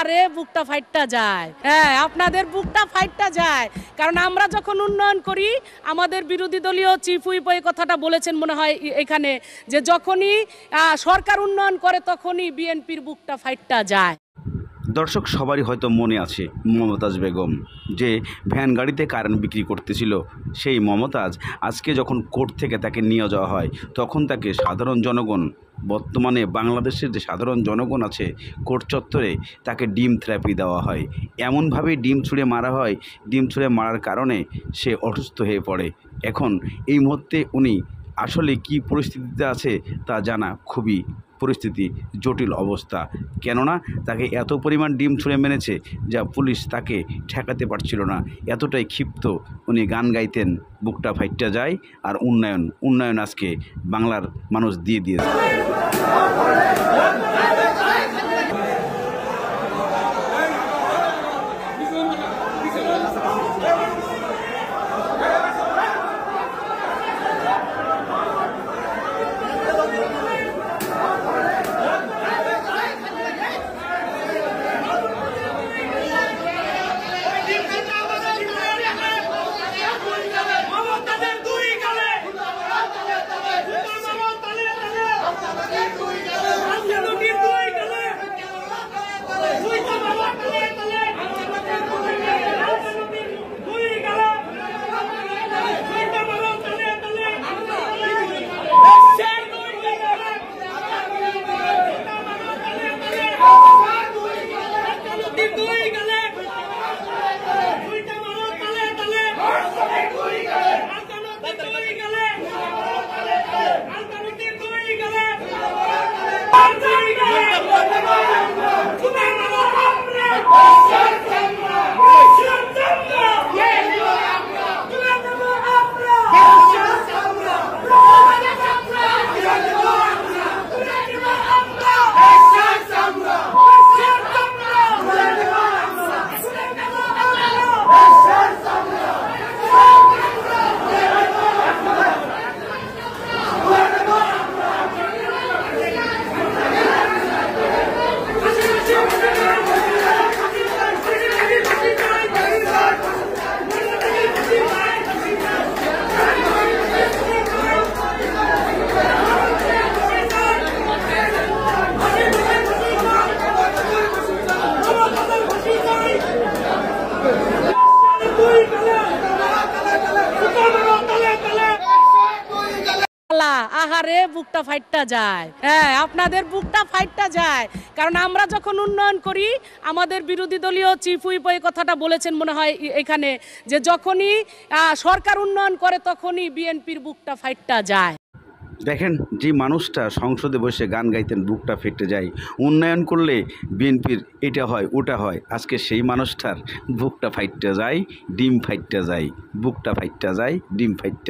আহারে বুকটা ফাইটটা যায়। হ্যাঁ, আপনাদের বুকটা ফাইটটা যায়, কারণ আমরা যখন উন্নয়ন করি আমাদের বিরোধী দলীয় চিফ হুইপ এই কথাটা বলেছেন মনে হয় এখানে, যে যখনই সরকার উন্নয়ন করে তখনই বিএনপির বুকটা ফাইটটা যায়। দর্শক সবারই হয়তো মনে আছে মমতাজ বেগম যে ভ্যান গাড়িতে কারেন্ট বিক্রি করতেছিল। সেই মমতাজ আজকে যখন কোর্ট থেকে তাকে নিয়ে যাওয়া হয় তখন তাকে সাধারণ জনগণ, বর্তমানে বাংলাদেশের যে সাধারণ জনগণ আছে, কোর্ট চত্বরে তাকে ডিম থেরাপি দেওয়া হয়। এমনভাবে ডিম ছুঁড়ে মারা হয়, ডিম ছুঁড়ে মারার কারণে সে অসুস্থ হয়ে পড়ে। এখন এই মুহূর্তে উনি আসলে কি পরিস্থিতিতে আছে তা জানা খুবই পরিস্থিতি জটিল অবস্থা। কেননা তাকে এত পরিমাণ ডিম ছুঁড়ে মেরেছে যা পুলিশ তাকে ঠেকাতে পারছিল না। এতটাই ক্ষিপ্ত উনি গান গাইতেন, বুকটা ফাইটটা যায়। আর উন্নয়ন আজকে বাংলার মানুষ দিয়ে দিয়েছে। আহারে বুকটা ফাইটটা যায়। হ্যাঁ, আপনাদের বুকটা ফাইটটা যায়, কারণ আমরা যখন উন্নয়ন করি আমাদের বিরোধী দলীয় চিফ হুইপ এই কথাটা বলেছেন মনে হয় এখানে, যে যখনই সরকার উন্নয়ন করে তখনই বিএনপির বুকটা ফাইটটা যায়। দেখেন, যে মানুষটা সংসদে বসে গান গাইতেন বুকটা ফেটে যায়, উন্নয়ন করলে বিএনপির এটা হয় ওটা হয়, আজকে সেই মানুষটার বুকটা ফাইটটা যায়, ডিম ফাইটটা যায়, বুকটা ফাইটটা যায়, ডিম ফাইটটা যায়।